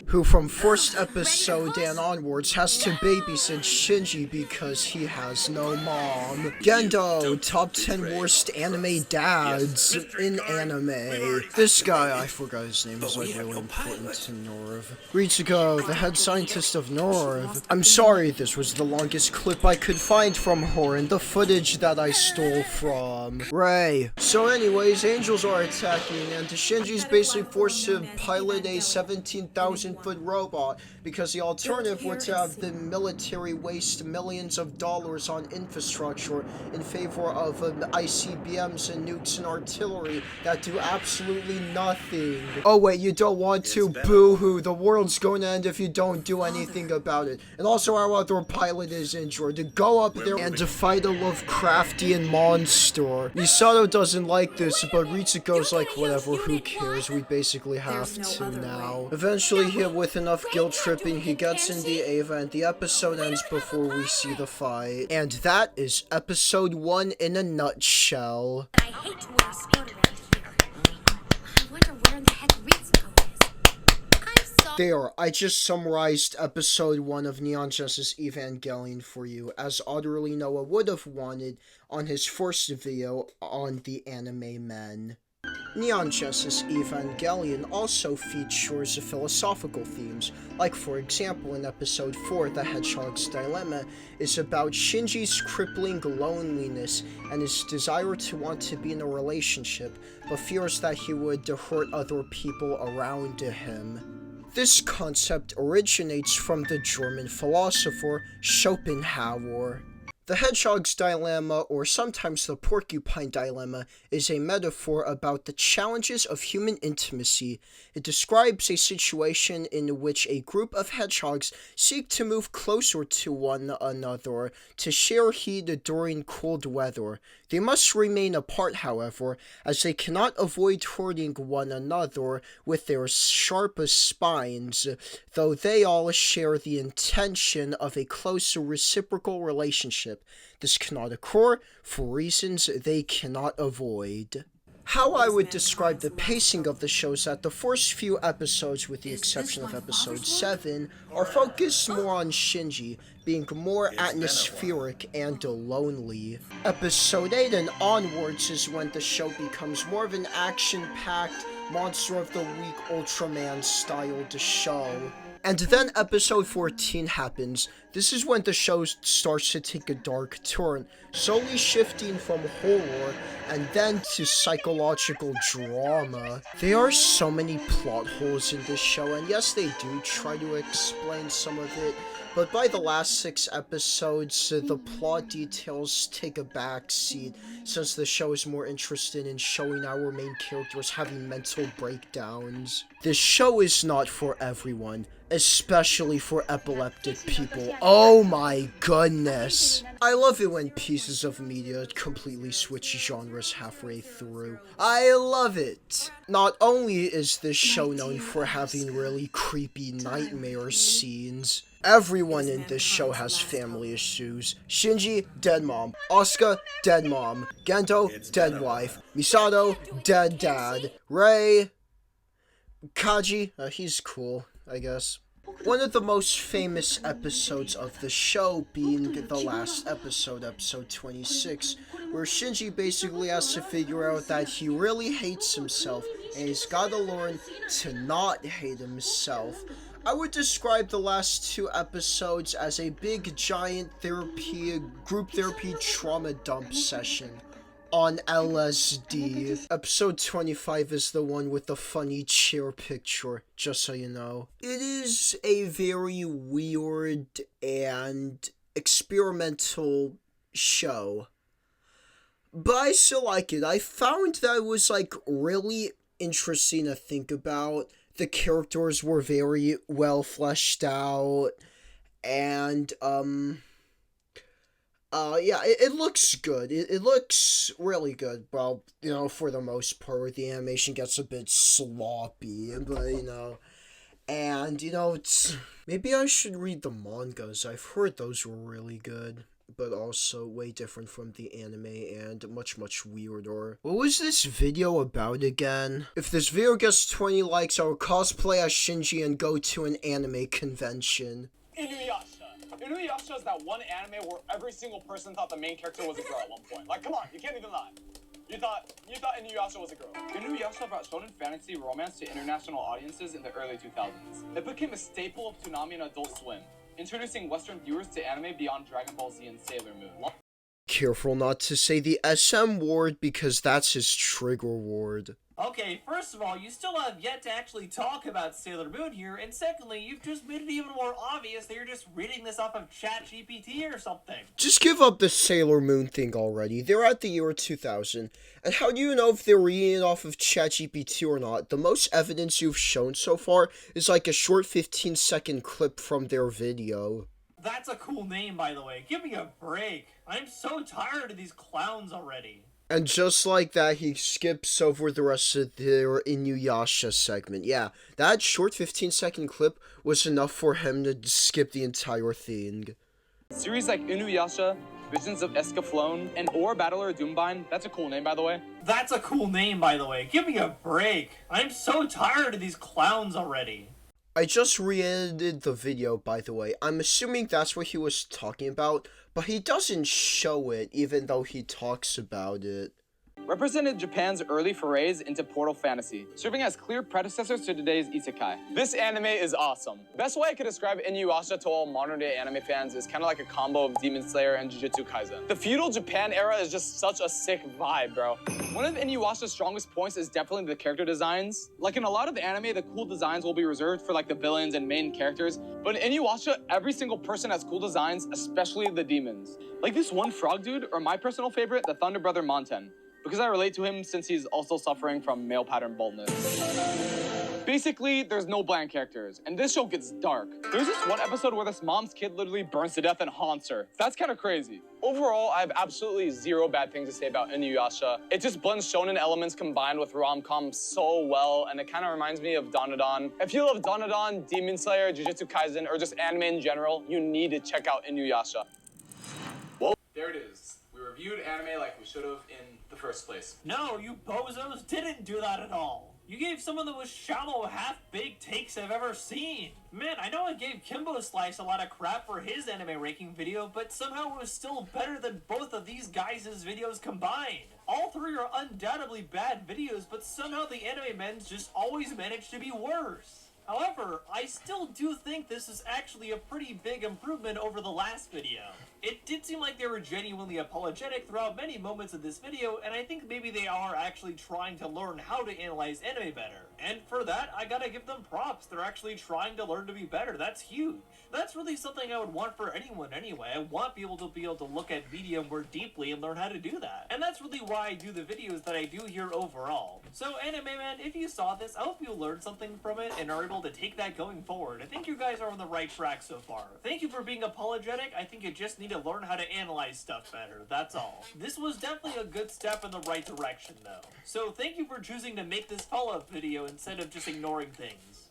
who from first episode and onwards has to babysit Shinji because he has no mom. Gendo, top 10 worst anime dads in anime. This guy, I forgot his name, is like really important to Norv. Ritsuko, the head scientist of Norv. I'm sorry, this was the longest clip I could find from her and the footage that I stole from Ray. So anyways, angels are attacking and Shinji's basically forced to pilot a 17,000-foot robot because the alternative would to have the military waste millions of dollars on infrastructure in favor of ICBMs and nukes and artillery that do absolutely nothing. Oh wait, you don't want to? Boo-hoo, the world's going to end if you don't do anything about it. And also our other pilot is injured. To go up there and to fight a Lovecraftian monster. Misato doesn't like this, but Ritsuko's like, whatever, who cares? We basically have to now. Eventually, with enough guilt tripping, he gets in the Eva and the episode ends before we see the fight. And that is episode 1 in a nutshell. I hate to wear a sport around here. I wonder where in the heck Ritsuko is. I'm sorry. There, I just summarized episode 1 of Neon Genesis Evangelion for you, as Otterly Noah would have wanted on his first video on TheAnimeMen. Neon Genesis Evangelion also features philosophical themes, like for example in episode 4, The Hedgehog's Dilemma is about Shinji's crippling loneliness and his desire to want to be in a relationship, but fears that he would hurt other people around him. This concept originates from the German philosopher Schopenhauer. The Hedgehog's Dilemma, or sometimes the Porcupine Dilemma, is a metaphor about the challenges of human intimacy. It describes a situation in which a group of hedgehogs seek to move closer to one another to share heat during cold weather. They must remain apart, however, as they cannot avoid hurting one another with their sharp spines, though they all share the intention of a close reciprocal relationship. This cannot occur for reasons they cannot avoid. How I would describe the pacing of the show is that the first few episodes, with the exception of episode 7, are focused more on Shinji, being more atmospheric and lonely. Episode 8 and onwards is when the show becomes more of an action-packed, Monster of the Week Ultraman-styled show. And then episode 14 happens. This is when the show starts to take a dark turn, slowly shifting from horror and then to psychological drama. There are so many plot holes in this show, and yes, they do try to explain some of it, but by the last 6 episodes, the plot details take a backseat, since the show is more interested in showing our main characters having mental breakdowns. This show is not for everyone, especially for epileptic people. Oh my goodness. I love it when pieces of media completely switch genres halfway through. I love it. Not only is this show known for having really creepy nightmare scenes, everyone in this show has family issues. Shinji, dead mom. Asuka, dead mom. Gento, dead wife. Misato, dead dad. Rei, Kaji, he's cool, I guess. One of the most famous episodes of the show being the last episode, episode 26, where Shinji basically has to figure out that he really hates himself, and he's gotta learn to not hate himself. I would describe the last 2 episodes as a big, giant group therapy trauma dump session on LSD. Episode 25 is the one with the funny chair picture, just so you know. It is a very weird and experimental show, but I still like it. I found that it was really interesting to think about. The characters were very well fleshed out, and yeah, it looks good. It looks really good. Well, for the most part, the animation gets a bit sloppy, but and it's maybe I should read the mangas. I've heard those were really good, but also way different from the anime and much weirder. What was this video about again? If this video gets 20 likes, I will cosplay as Shinji and go to an anime convention. Inuyasha is that one anime where every single person thought the main character was a girl at one point. Like, come on, you can't even lie. You thought Inuyasha was a girl. Inuyasha brought shonen fantasy romance to international audiences in the early 2000s. It became a staple of Toonami and Adult Swim, introducing Western viewers to anime beyond Dragon Ball Z and Sailor Moon. Careful not to say the SM word, because that's his trigger word. Okay, first of all, you still have yet to actually talk about Sailor Moon here, and secondly, you've just made it even more obvious that you're just reading this off of ChatGPT or something. Just give up the Sailor Moon thing already. They're at the year 2000, and how do you know if they're reading it off of ChatGPT or not? The most evidence you've shown so far is a short 15-second clip from their video. That's a cool name, by the way. Give me a break. I'm so tired of these clowns already. And just like that, he skips over the rest of their Inuyasha segment. Yeah, that short 15-second clip was enough for him to skip the entire thing. Series like Inuyasha, Visions of Escaflowne, and Or Battler Doombine, that's a cool name, by the way. That's a cool name, by the way. Give me a break. I'm so tired of these clowns already. I just re-edited the video, by the way. I'm assuming that's what he was talking about, but he doesn't show it, even though he talks about it. Represented Japan's early forays into portal fantasy, serving as clear predecessors to today's isekai. This anime is awesome. Best way I could describe Inuyasha to all modern-day anime fans is kind of like a combo of Demon Slayer and Jujutsu Kaisen. The feudal Japan era is just such a sick vibe, bro. One of Inuyasha's strongest points is definitely the character designs. Like in a lot of the anime, the cool designs will be reserved for the villains and main characters, but in Inuyasha, every single person has cool designs, especially the demons. Like this one frog dude, or my personal favorite, the Thunder Brother Monten, because I relate to him since he's also suffering from male pattern baldness. Basically, there's no bland characters, and this show gets dark. There's this one episode where this mom's kid literally burns to death and haunts her. That's kind of crazy. Overall, I have absolutely zero bad things to say about Inuyasha. It just blends shonen elements combined with rom-com so well, and it kind of reminds me of Dandadan. If you love Dandadan, Demon Slayer, Jujutsu Kaisen, or just anime in general, you need to check out Inuyasha. Well, there it is. We reviewed anime like we should have in the first place. No, you bozos didn't do that at all. You gave some of the most shallow, half-baked takes I've ever seen. Man, I know I gave Kimbo Slice a lot of crap for his anime ranking video, but somehow it was still better than both of these guys' videos combined. All three are undoubtedly bad videos, but somehow the anime men's just always manage to be worse. However, I still do think this is actually a pretty big improvement over the last video. It did seem like they were genuinely apologetic throughout many moments of this video, and I think maybe they are actually trying to learn how to analyze anime better. And for that, I gotta give them props. They're actually trying to learn to be better. That's huge. That's really something I would want for anyone anyway. I want people to be able to look at media more deeply and learn how to do that. And that's really why I do the videos that I do here overall. So animemen, if you saw this, I hope you learned something from it and are able to take that going forward. I think you guys are on the right track so far. Thank you for being apologetic. I think you just need to learn how to analyze stuff better. That's all. This was definitely a good step in the right direction though. So thank you for choosing to make this follow-up video instead of just ignoring things.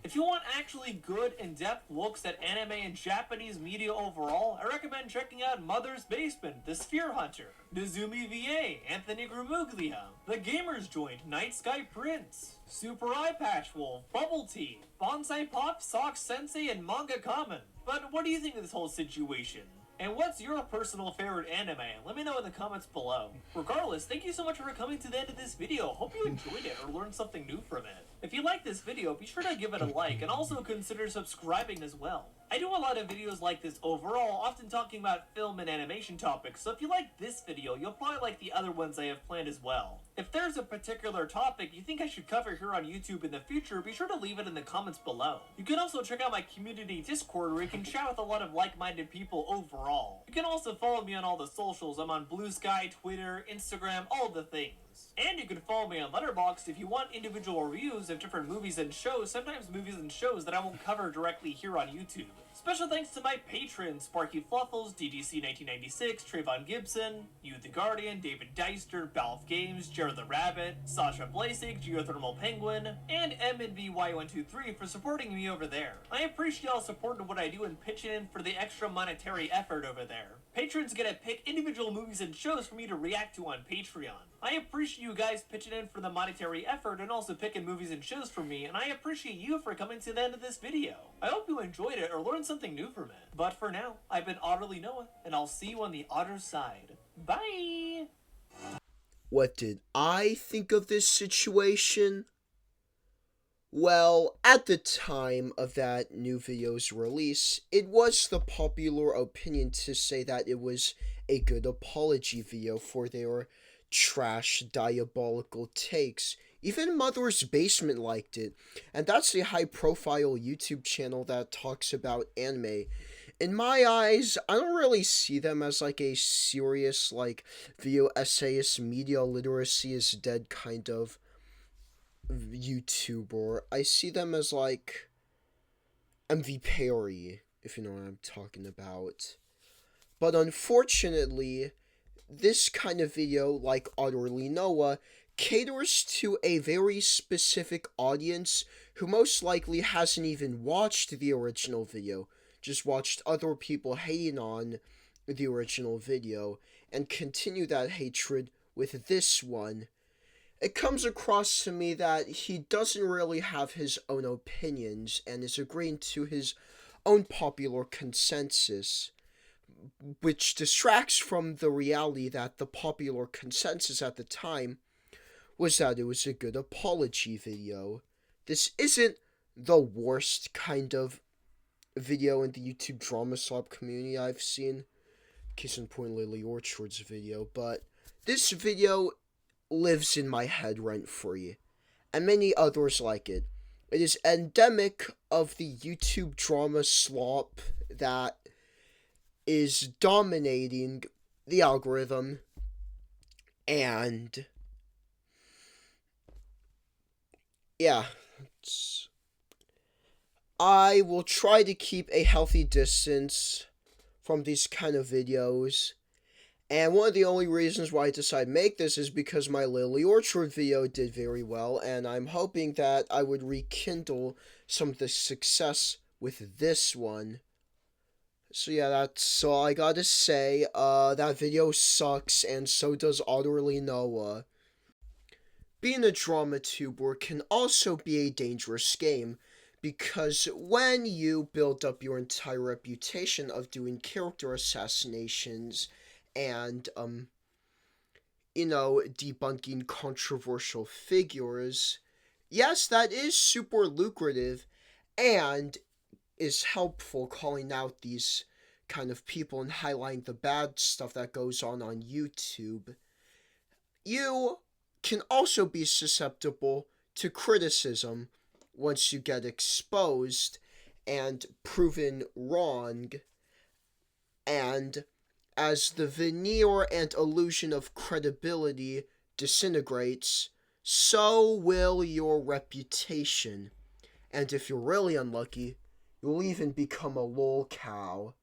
If you want actually good, in-depth looks at anime and Japanese media overall, I recommend checking out Mother's Basement, The Sphere Hunter, Nezumi VA, Anthony Gramuglia, The Gamers Joint, Night Sky Prince, Super Eye Patch Wolf, Bubble Tea, Bonsai Pop, Sock Sensei, and Manga Common. But what do you think of this whole situation? And what's your personal favorite anime? Let me know in the comments below. Regardless, thank you so much for coming to the end of this video. Hope you enjoyed it or learned something new from it. If you like this video, be sure to give it a like and also consider subscribing as well. I do a lot of videos like this overall, often talking about film and animation topics, so if you like this video, you'll probably like the other ones I have planned as well. If there's a particular topic you think I should cover here on YouTube in the future, be sure to leave it in the comments below. You can also check out my community Discord where you can chat with a lot of like-minded people overall. You can also follow me on all the socials. I'm on Blue Sky, Twitter, Instagram, all the things. And you can follow me on Letterboxd if you want individual reviews of different movies and shows, sometimes movies and shows that I won't cover directly here on YouTube. Special thanks to my patrons, Sparky Fluffles, DGC1996, Trayvon Gibson, You the Guardian, David Deister, Balf Games, Jared the Rabbit, Sasha Blasik, Geothermal Penguin, and MNVY123 for supporting me over there. I appreciate y'all supporting what I do and pitching in for the extra monetary effort over there. Patrons get to pick individual movies and shows for me to react to on Patreon. I appreciate you guys pitching in for the monetary effort and also picking movies and shows for me, and I appreciate you for coming to the end of this video. I hope you enjoyed it or learned something new from it. But for now, I've been Otterly Noah, and I'll see you on the other side. Bye! What did I think of this situation? Well, at the time of that new video's release, it was the popular opinion to say that it was a good apology video for their trash, diabolical takes. Even Mother's Basement liked it, and that's a high-profile YouTube channel that talks about anime. In my eyes, I don't really see them as like a serious, like, video essayist, media literacy is dead kind of YouTuber. I see them as like MV Perry, if you know what I'm talking about. But unfortunately, this kind of video, like Otterly Noah, caters to a very specific audience who most likely hasn't even watched the original video, just watched other people hating on the original video, and continue that hatred with this one. It comes across to me that he doesn't really have his own opinions and is agreeing to his own popular consensus, which distracts from the reality that the popular consensus at the time was that it was a good apology video. This isn't the worst kind of video in the YouTube drama slob community I've seen. Case in point, Lily Orchard's video, but this video lives in my head rent-free, and many others like it. It is endemic of the YouTube drama slop that is dominating the algorithm, and yeah, I will try to keep a healthy distance from these kind of videos. And one of the only reasons why I decided to make this is because my Lily Orchard video did very well, and I'm hoping that I would rekindle some of the success with this one. So yeah, that's all I gotta say. That video sucks, and so does Otterly Noah. Being a drama tuber can also be a dangerous game, because when you build up your entire reputation of doing character assassinations and, debunking controversial figures, yes, that is super lucrative, and is helpful calling out these kind of people and highlighting the bad stuff that goes on YouTube, you can also be susceptible to criticism once you get exposed and proven wrong. And as the veneer and illusion of credibility disintegrates, so will your reputation. And if you're really unlucky, you'll even become a lol cow.